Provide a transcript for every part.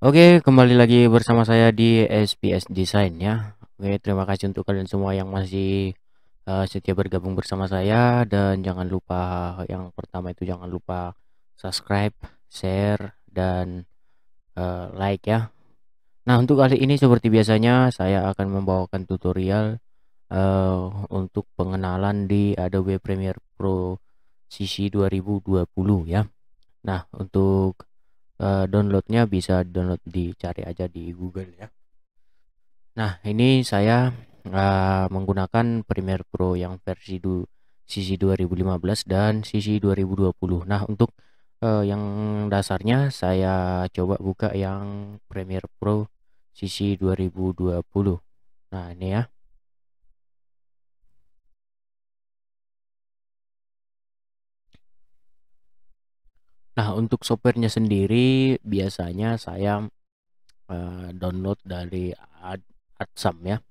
Oke, kembali lagi bersama saya di SPS Design ya. Oke, terima kasih untuk kalian semua yang masih setia bergabung bersama saya, dan jangan lupa, yang pertama itu jangan lupa subscribe, share, dan like ya. Nah, untuk kali ini seperti biasanya saya akan membawakan tutorial eh, untuk pengenalan di Adobe Premiere Pro CC 2020 ya. Nah, untuk downloadnya bisa download, dicari aja di Google ya. Nah, ini saya menggunakan Premiere Pro yang versi CC 2015 dan CC 2020. Nah, untuk yang dasarnya saya coba buka yang Premiere Pro CC 2020. Nah, ini ya. Nah, untuk softwarenya sendiri biasanya saya download dari Adsam ya.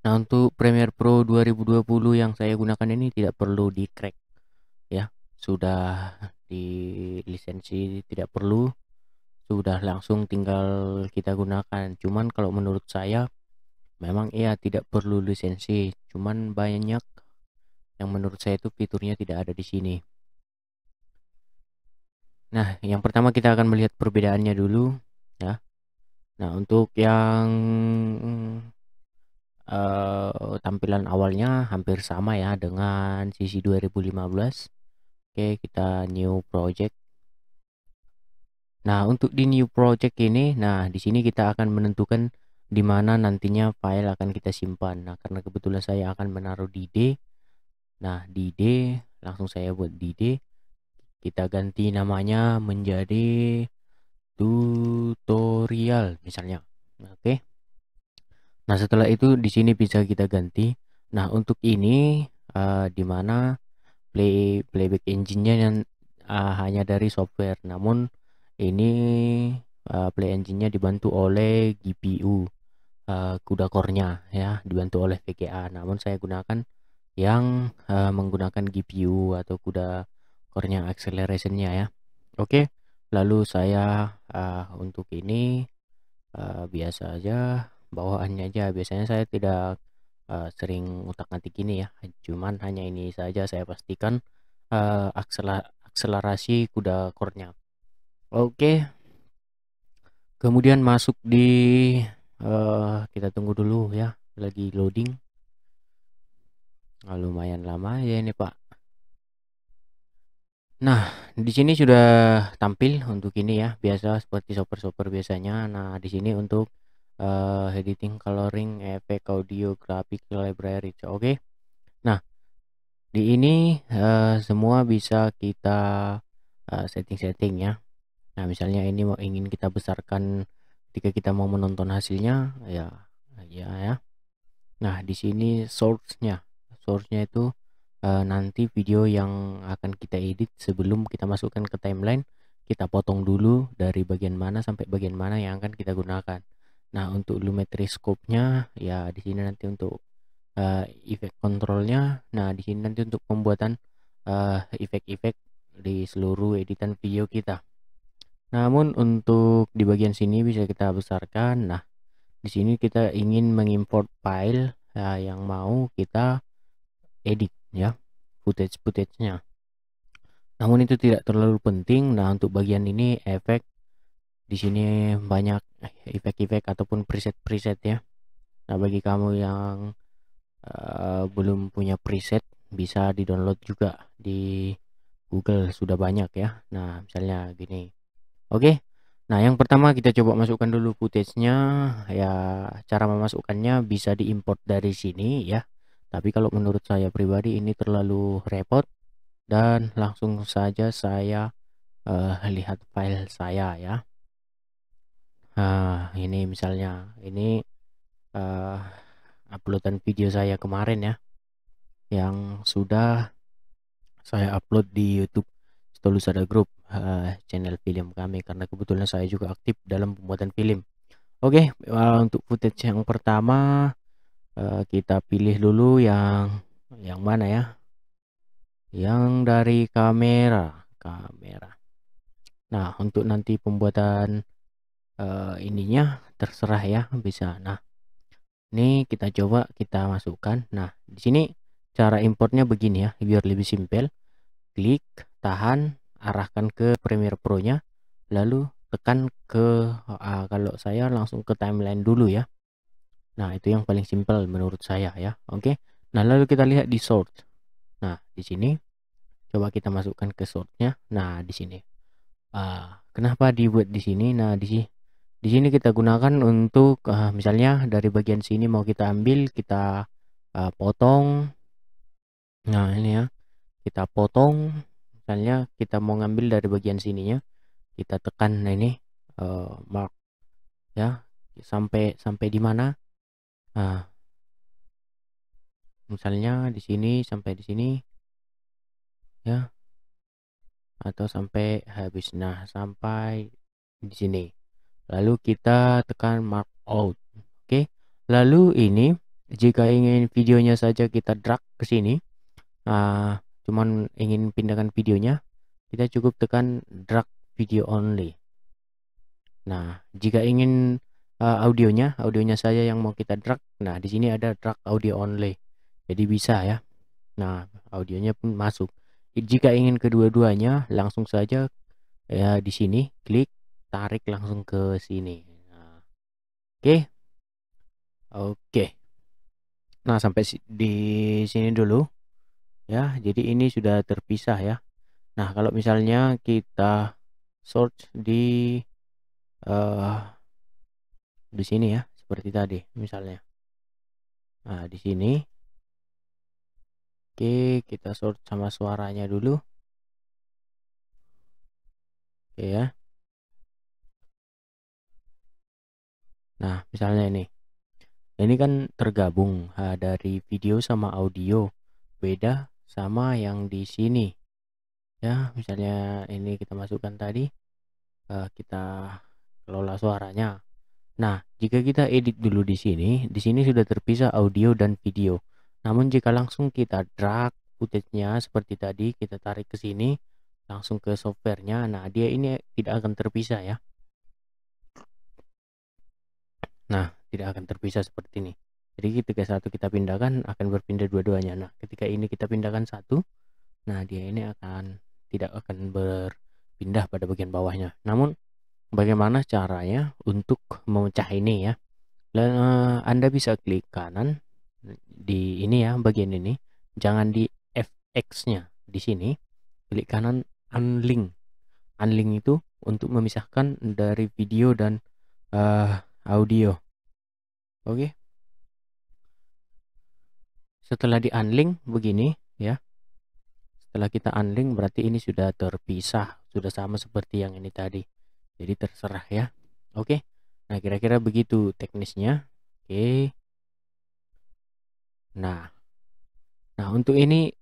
Nah, untuk Premiere Pro 2020 yang saya gunakan ini tidak perlu di crack ya. Sudah di lisensi, tidak perlu, sudah langsung tinggal kita gunakan. Cuman kalau menurut saya memang iya tidak perlu lisensi, cuman banyak yang menurut saya itu fiturnya tidak ada di sini. Nah, yang pertama kita akan melihat perbedaannya dulu ya. Nah, untuk yang tampilan awalnya hampir sama ya dengan sisi 2015. Oke, kita new project. Nah, untuk di new project ini, nah di sini kita akan menentukan di mana nantinya file akan kita simpan. Nah, karena kebetulan saya akan menaruh di D. Nah, di D langsung saya buat di D. Kita ganti namanya menjadi tutorial misalnya. Oke. Nah, setelah itu di sini bisa kita ganti. Nah, untuk ini di mana playback engine-nya yang hanya dari software, namun ini play engine-nya dibantu oleh GPU, CUDA core-nya ya, dibantu oleh VGA. Namun saya gunakan yang menggunakan GPU atau CUDA core-nya, acceleration-nya ya. Oke, lalu saya untuk ini biasa aja, bawaannya aja. Biasanya saya tidak sering utak-atik ini ya, cuman hanya ini saja saya pastikan akselerasi kuda core-nya. Oke, kemudian masuk di kita tunggu dulu ya, lagi loading. Lumayan lama ya ini Pak. Nah, di sini sudah tampil untuk ini ya, biasa seperti software-software biasanya. Nah, di sini untuk editing, coloring, efek, audio, grafik, library. Oke. Nah, di ini semua bisa kita setting-setting ya. Nah, misalnya ini mau ingin kita besarkan ketika kita mau menonton hasilnya ya, ya. Nah, di sini source-nya itu nanti video yang akan kita edit sebelum kita masukkan ke timeline, kita potong dulu dari bagian mana sampai bagian mana yang akan kita gunakan. Nah, untuk lumetri scope-nya ya di sini nanti untuk efek kontrolnya. Nah, di sini nanti untuk pembuatan efek-efek di seluruh editan video kita. Namun untuk di bagian sini bisa kita besarkan. Nah, di sini kita ingin mengimport file yang mau kita edit ya, footage-nya. Namun itu tidak terlalu penting. Nah, untuk bagian ini efek, di sini banyak efek-efek ataupun preset-preset ya. Nah, bagi kamu yang belum punya preset, bisa di-download juga di Google, sudah banyak ya. Nah, misalnya gini. Oke. Nah, yang pertama kita coba masukkan dulu footage-nya ya. Cara memasukkannya bisa diimport dari sini ya. Tapi kalau menurut saya pribadi ini terlalu repot, dan langsung saja saya lihat file saya ya. Nah, ini misalnya ini uh, uploadan video saya kemarin ya, yang sudah saya upload di YouTube Stolusada Group, channel film kami, karena kebetulan saya juga aktif dalam pembuatan film. Oke, untuk footage yang pertama kita pilih dulu yang mana ya? Yang dari kamera. Nah, untuk nanti pembuatan ininya terserah ya, bisa. Nah, ini kita coba kita masukkan. Nah, di sini cara importnya begini ya, biar lebih simpel. Klik, tahan, arahkan ke Premiere Pro-nya, lalu tekan ke kalau saya langsung ke timeline dulu ya. Nah, itu yang paling simpel menurut saya ya. Oke. Nah, lalu kita lihat di source. Nah, di sini coba kita masukkan ke source-nya. Nah, di sini. Kenapa dibuat di sini? Nah, di sini kita gunakan untuk misalnya dari bagian sini mau kita ambil, kita potong. Nah, ini ya. Kita potong. Misalnya kita mau ngambil dari bagian sininya, kita tekan ini mark ya, sampai di mana. Nah, misalnya di sini sampai di sini ya, atau sampai habis. Nah, sampai di sini. Lalu kita tekan mark out. Oke. Lalu ini jika ingin videonya saja kita drag ke sini, cuman ingin pindahkan videonya, kita cukup tekan drag video only. Nah, jika ingin audionya saja yang mau kita drag, nah di sini ada drag audio only. Jadi bisa ya. Nah, audionya pun masuk. Jika ingin kedua-duanya, langsung saja ya di sini klik, tarik langsung ke sini. Nah, oke. Oke. Nah, sampai di sini dulu ya. Jadi ini sudah terpisah ya. Nah, kalau misalnya kita search di sini ya, seperti tadi misalnya. Nah, di sini oke, kita search sama suaranya dulu. Oke ya. Nah, misalnya ini kan tergabung dari video sama audio. Beda sama yang di sini. Ya, misalnya ini kita masukkan tadi, kita kelola suaranya. Nah, jika kita edit dulu di sini sudah terpisah audio dan video. Namun jika langsung kita drag footage-nya seperti tadi, kita tarik ke sini, langsung ke softwarenya, nah dia ini tidak akan terpisah ya. Nah, tidak akan terpisah seperti ini. Jadi ketika satu kita pindahkan, akan berpindah dua-duanya. Nah, ketika ini kita pindahkan satu, nah dia ini tidak akan berpindah pada bagian bawahnya. Namun, bagaimana caranya untuk memecah ini ya? Dan Anda bisa klik kanan di ini ya, bagian ini. Jangan di FX-nya. Di sini, klik kanan unlink. Unlink itu untuk memisahkan dari video dan audio. Oke. Setelah di unlink begini ya. Setelah kita unlink berarti ini sudah terpisah, sudah sama seperti yang ini tadi. Jadi terserah ya. Oke. Nah, kira-kira begitu teknisnya. Oke. Nah, untuk ini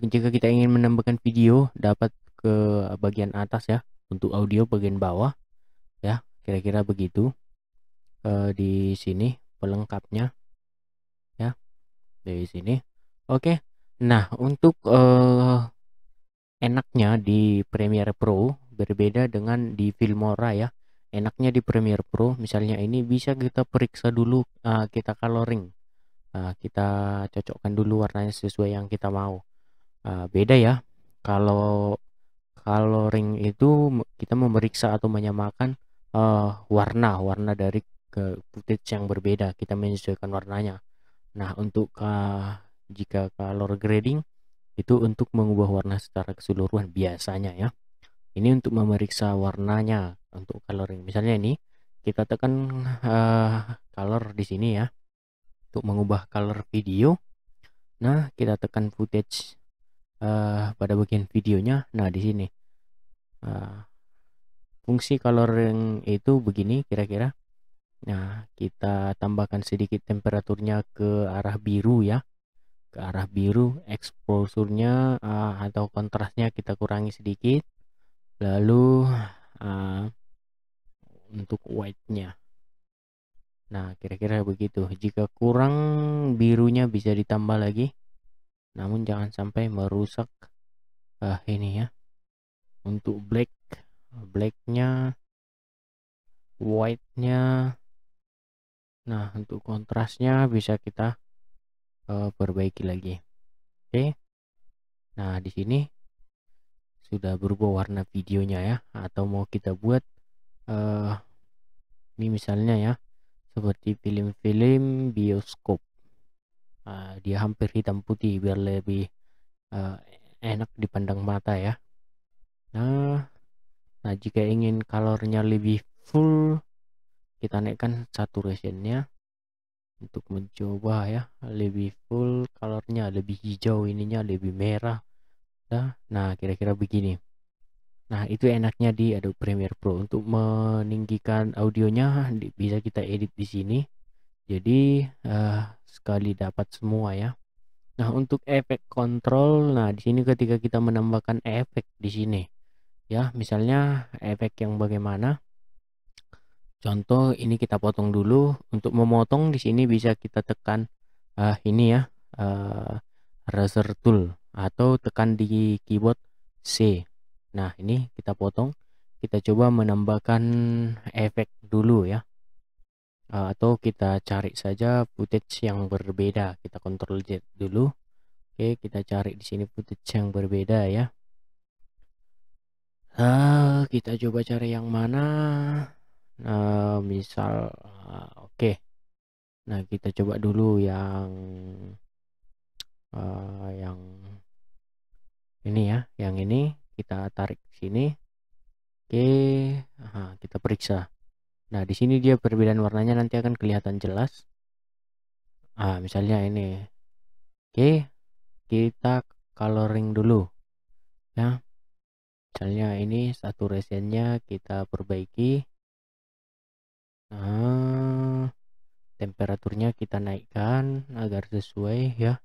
jika kita ingin menambahkan video dapat ke bagian atas ya. Untuk audio bagian bawah ya. Kira-kira begitu. Di sini pelengkapnya ya. Di sini. Oke. Nah, untuk enaknya di Premiere Pro berbeda dengan di Filmora ya. Enaknya di Premiere Pro misalnya ini bisa kita periksa dulu, kita coloring, kita cocokkan dulu warnanya sesuai yang kita mau. Beda ya, kalau coloring itu kita memeriksa atau menyamakan warna dari ke footage yang berbeda, kita menyesuaikan warnanya. Nah, untuk jika color grading itu untuk mengubah warna secara keseluruhan biasanya ya. Ini untuk memeriksa warnanya untuk coloring. Misalnya ini kita tekan color di sini ya untuk mengubah color video. Nah, kita tekan footage pada bagian videonya. Nah, di sini fungsi coloring itu begini kira-kira. Nah, kita tambahkan sedikit temperaturnya ke arah biru ya. Ke arah biru, exposure-nya atau kontrasnya kita kurangi sedikit. Lalu untuk white-nya, nah kira-kira begitu. Jika kurang birunya bisa ditambah lagi, namun jangan sampai merusak ini ya. Untuk blacknya white-nya. Nah, untuk kontrasnya bisa kita perbaiki lagi. Oke. Nah, di sini sudah berubah warna videonya ya, atau mau kita buat ini misalnya ya, seperti film-film bioskop. Dia hampir hitam putih biar lebih enak dipandang mata ya. Nah, jika ingin colornya lebih full, kita naikkan saturationnya untuk mencoba ya, lebih full colornya, lebih hijau, ininya lebih merah. Nah, kira-kira begini. Nah, itu enaknya di Adobe Premiere Pro. Untuk meninggikan audionya bisa kita edit di sini. Jadi sekali dapat semua ya. Nah, untuk efek kontrol, nah di sini ketika kita menambahkan efek di sini ya, misalnya efek yang bagaimana? Contoh ini kita potong dulu. Untuk memotong di sini bisa kita tekan ini ya, razor tool, atau tekan di keyboard C. Nah, ini kita potong. Kita coba menambahkan efek dulu ya. Atau kita cari saja footage yang berbeda. Kita Ctrl Z dulu. Oke, kita cari di sini footage yang berbeda ya. Kita coba cari yang mana. Misal oke. Nah, kita coba dulu yang ini ya, yang ini kita tarik sini. Oke, kita periksa. Nah, di sini dia perbedaan warnanya nanti akan kelihatan jelas. Misalnya ini. Oke, kita coloring dulu ya. Misalnya ini saturationnya kita perbaiki. Temperaturnya kita naikkan agar sesuai ya.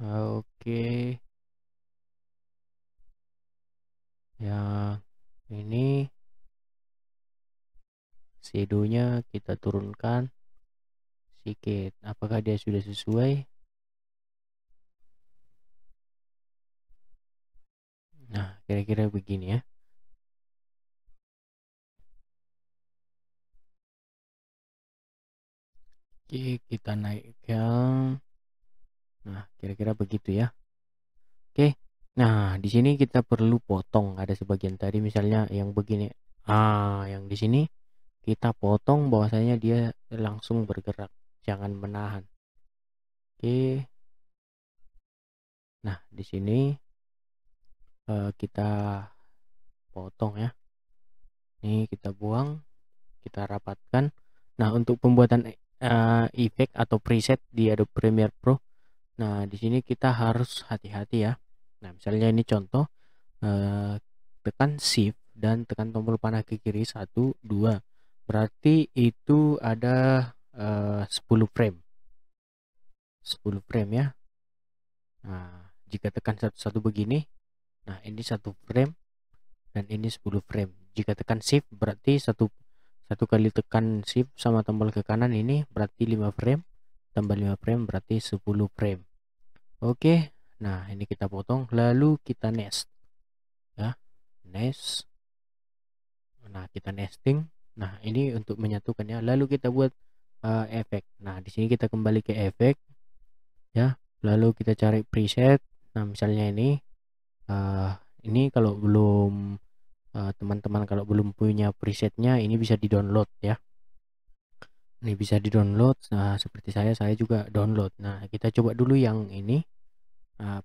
Oke. Ya, ini shadownya kita turunkan sedikit. Apakah dia sudah sesuai? Nah, kira-kira begini ya. Oke, kita naikkan. Nah, kira-kira begitu ya. Oke. Nah, di sini kita perlu potong. Ada sebagian tadi misalnya yang begini. Yang di sini kita potong bahwasanya dia langsung bergerak, jangan menahan. Oke. Nah, di sini kita potong ya. Ini kita buang, kita rapatkan. Nah, untuk pembuatan efek atau preset di Adobe Premiere Pro, nah di sini kita harus hati-hati ya. Nah, misalnya ini contoh, tekan Shift dan tekan tombol panah ke kiri 1 2, berarti itu ada 10 frame ya. Nah, jika tekan satu-satu begini, nah ini 1 frame dan ini 10 frame. Jika tekan Shift berarti satu kali tekan Shift sama tombol ke kanan ini berarti 5 frame, tambah 5 frame berarti 10 frame. Oke, nah ini kita potong lalu kita nest ya, nest. Nah, kita nesting. Nah, ini untuk menyatukannya, lalu kita buat efek. Nah, di sini kita kembali ke efek ya, lalu kita cari preset. Nah, misalnya ini kalau belum teman-teman kalau belum punya presetnya, ini bisa di download ya. Ini bisa di download. Nah, seperti saya juga download. Nah, kita coba dulu yang ini,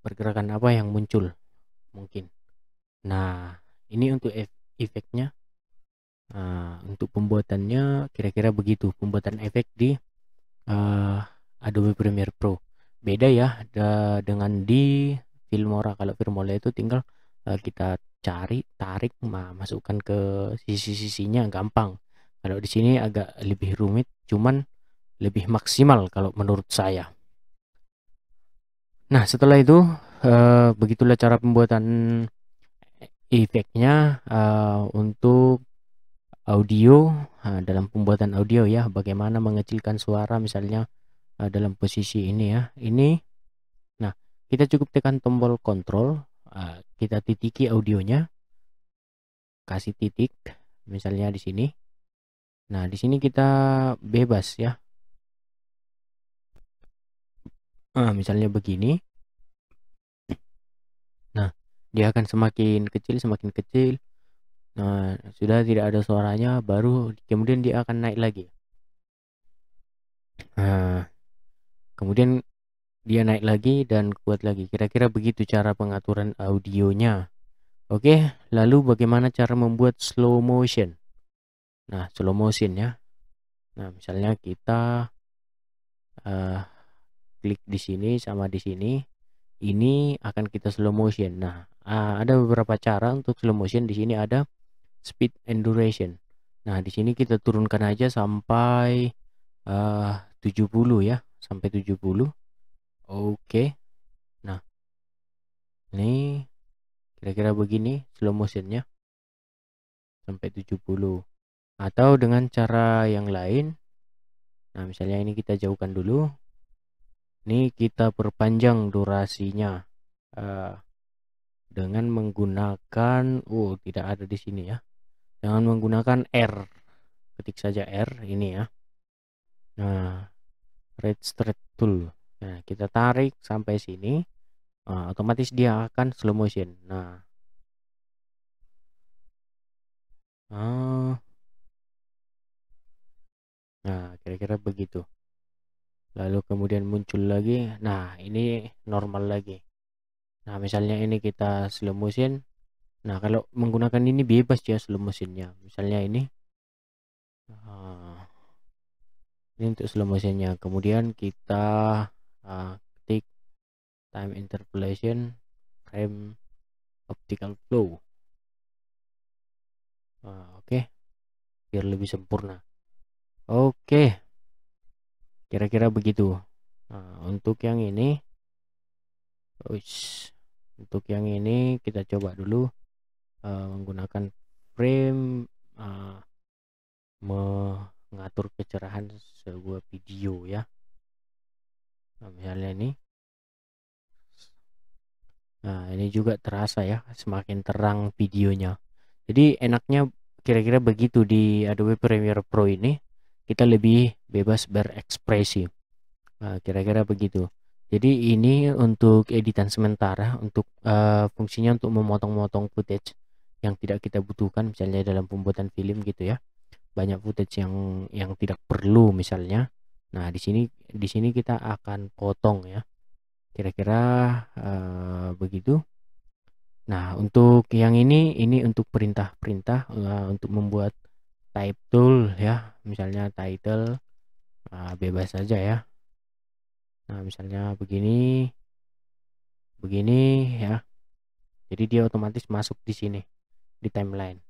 pergerakan apa yang muncul mungkin. Nah, ini untuk efeknya. Untuk pembuatannya kira-kira begitu, pembuatan efek di Adobe Premiere Pro. Beda ya dengan di Filmora. Kalau Filmora itu tinggal kita cari, tarik, masukkan ke sisi-sisinya gampang. Kalau di sini agak lebih rumit, cuman lebih maksimal kalau menurut saya. Nah, setelah itu begitulah cara pembuatan efeknya untuk audio. Dalam pembuatan audio ya, bagaimana mengecilkan suara misalnya dalam posisi ini ya, ini. Nah, kita cukup tekan tombol kontrol, kita titiki audionya, kasih titik. misalnya di sini. Nah, di sini kita bebas ya. Nah, misalnya begini. Nah, dia akan semakin kecil, semakin kecil. Nah, sudah tidak ada suaranya, baru kemudian dia akan naik lagi. Nah, kemudian dia naik lagi dan kuat lagi. Kira-kira begitu cara pengaturan audionya. Oke, lalu bagaimana cara membuat slow motion? Nah, slow motion ya. Nah, misalnya kita uh, klik di sini sama di sini. Ini akan kita slow motion. Nah, ada beberapa cara untuk slow motion. Di sini ada speed and duration. Nah, di sini kita turunkan aja sampai 70 ya, sampai 70. Oke. Nah, ini kira-kira begini slow motionnya sampai 70. Atau dengan cara yang lain. Nah, misalnya ini kita jauhkan dulu. Ini kita perpanjang durasinya dengan menggunakan tidak ada di sini ya. Dengan menggunakan R. Ketik saja R ini ya. Nah, red straight tool. Nah, kita tarik sampai sini. Otomatis dia akan slow motion. Nah, kira-kira begitu. Lalu kemudian muncul lagi. Nah, ini normal lagi. Nah, misalnya ini kita slow motion. Nah, kalau menggunakan ini bebas ya slow motionnya. Misalnya ini. Ini untuk slow motionnya. Kemudian kita ketik time interpolation frame optical flow. Oke. Biar lebih sempurna. Oke. Kira-kira begitu. Untuk yang ini untuk yang ini kita coba dulu menggunakan frame mengatur kecerahan sebuah video ya. Nah, misalnya ini. Nah, ini juga terasa ya, semakin terang videonya. Jadi enaknya kira-kira begitu di Adobe Premiere Pro ini, kita lebih bebas berekspresi. Nah, kira-kira begitu. Jadi ini untuk editan sementara, untuk fungsinya untuk memotong-motong footage yang tidak kita butuhkan, misalnya dalam pembuatan film gitu ya. Banyak footage yang tidak perlu misalnya. Nah, di sini kita akan potong ya. Kira-kira begitu. Nah, untuk yang ini untuk perintah-perintah untuk membuat type tool ya. Misalnya title bebas saja ya. Nah, misalnya begini ya. Jadi dia otomatis masuk di sini di timeline.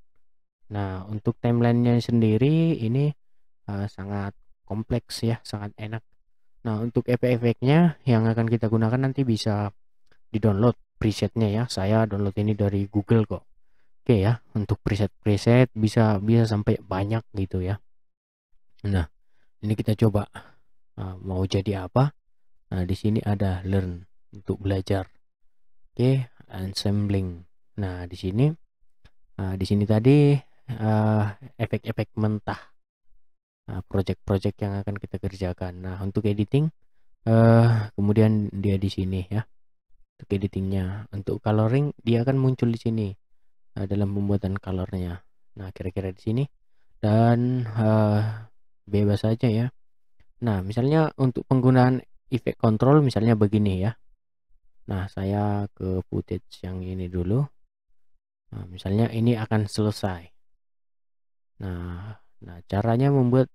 Nah, untuk timelinenya sendiri ini sangat kompleks ya, sangat enak. Nah, untuk efek-efeknya yang akan kita gunakan nanti bisa di-download presetnya ya. Saya download ini dari Google kok. Oke ya, untuk preset-preset bisa sampai banyak gitu ya. Nah, ini kita coba mau jadi apa. Nah, di sini ada learn untuk belajar. Oke, ensembling. Nah, di sini tadi efek-efek mentah. Project-project yang akan kita kerjakan. Nah, untuk editing kemudian dia di sini ya. Untuk editingnya, untuk coloring dia akan muncul di sini dalam pembuatan colornya. Nah, kira-kira di sini dan bebas saja ya. Nah, misalnya untuk penggunaan efek control misalnya begini ya. Nah, saya ke footage yang ini dulu. Nah, misalnya ini akan selesai. Nah, caranya membuat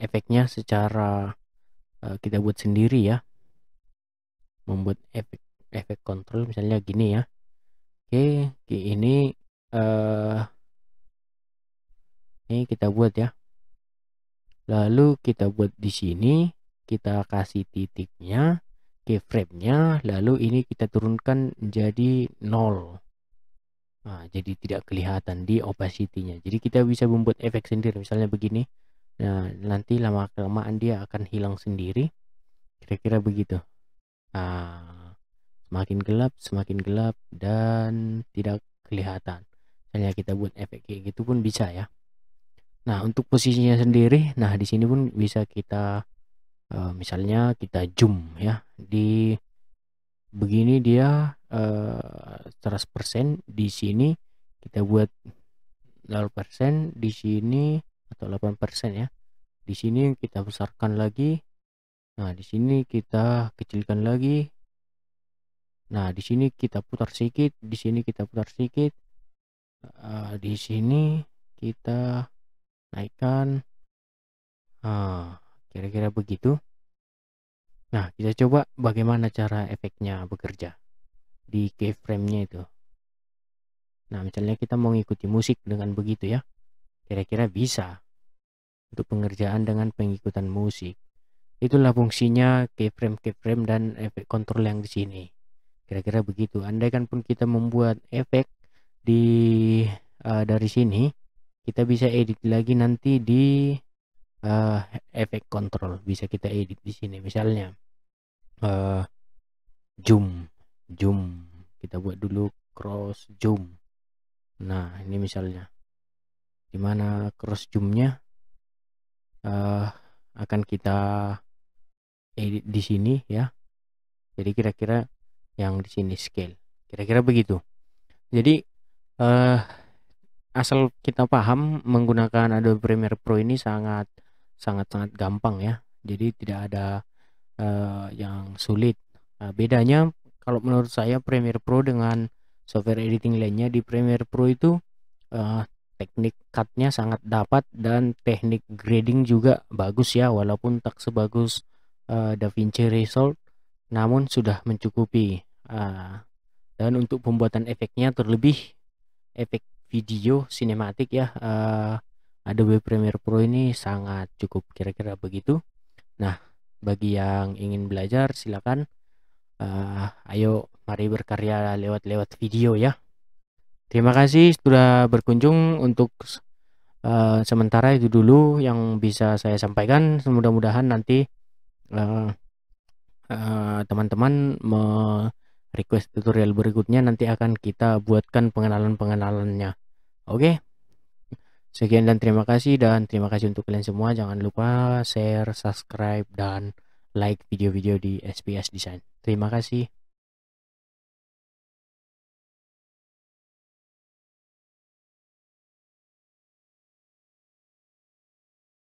efeknya secara kita buat sendiri ya. Membuat efek control misalnya gini ya. Oke, ini kita buat ya. Lalu kita buat di sini, kita kasih titiknya, keyframe-nya, lalu ini kita turunkan jadi 0. Nah, jadi tidak kelihatan di opacity-nya. Jadi kita bisa membuat efek sendiri, misalnya begini. Nah, nanti lama-kelamaan dia akan hilang sendiri. Kira-kira begitu. Semakin gelap dan tidak kelihatan. Misalnya kita buat efek kayak gitu pun bisa ya. Nah, untuk posisinya sendiri, nah di sini pun bisa kita misalnya kita zoom ya. Di begini dia 100%, di sini kita buat 0%, di sini atau 8% ya. Di sini kita besarkan lagi. Nah, di sini kita kecilkan lagi. Nah, di sini kita putar sedikit, di sini kita putar sedikit. Di sini kita naikkan. Kira-kira begitu. Nah, kita coba bagaimana cara efeknya bekerja di keyframe-nya itu. Nah, misalnya kita mau ngikuti musik dengan begitu ya. Kira-kira bisa untuk pengerjaan dengan pengikutan musik. Itulah fungsinya keyframe dan efek kontrol yang di sini. Kira-kira begitu. Andaikan pun kita membuat efek di dari sini, kita bisa edit lagi nanti di efek kontrol. Bisa kita edit di sini. Misalnya zoom, kita buat dulu cross zoom. Nah, ini misalnya dimana cross zoomnya akan kita edit di sini ya. Jadi kira-kira yang di sini scale, kira-kira begitu. Jadi asal kita paham menggunakan Adobe Premiere Pro ini sangat gampang ya. Jadi tidak ada yang sulit. Bedanya kalau menurut saya Premiere Pro dengan software editing lainnya, di Premiere Pro itu teknik cutnya sangat dapat dan teknik grading juga bagus ya, walaupun tak sebagus DaVinci Resolve, namun sudah mencukupi. Dan untuk pembuatan efeknya, terlebih efek video sinematik ya, Adobe Premiere Pro ini sangat cukup, kira-kira begitu. Nah, bagi yang ingin belajar silakan, ayo mari berkarya lewat video ya. Terima kasih sudah berkunjung. Untuk sementara itu dulu yang bisa saya sampaikan. Mudah-mudahan nanti teman-teman request tutorial berikutnya, nanti akan kita buatkan pengenalannya. Oke, sekian dan terima kasih untuk kalian semua. Jangan lupa share, subscribe, dan like video-video di SPS Design. Terima kasih.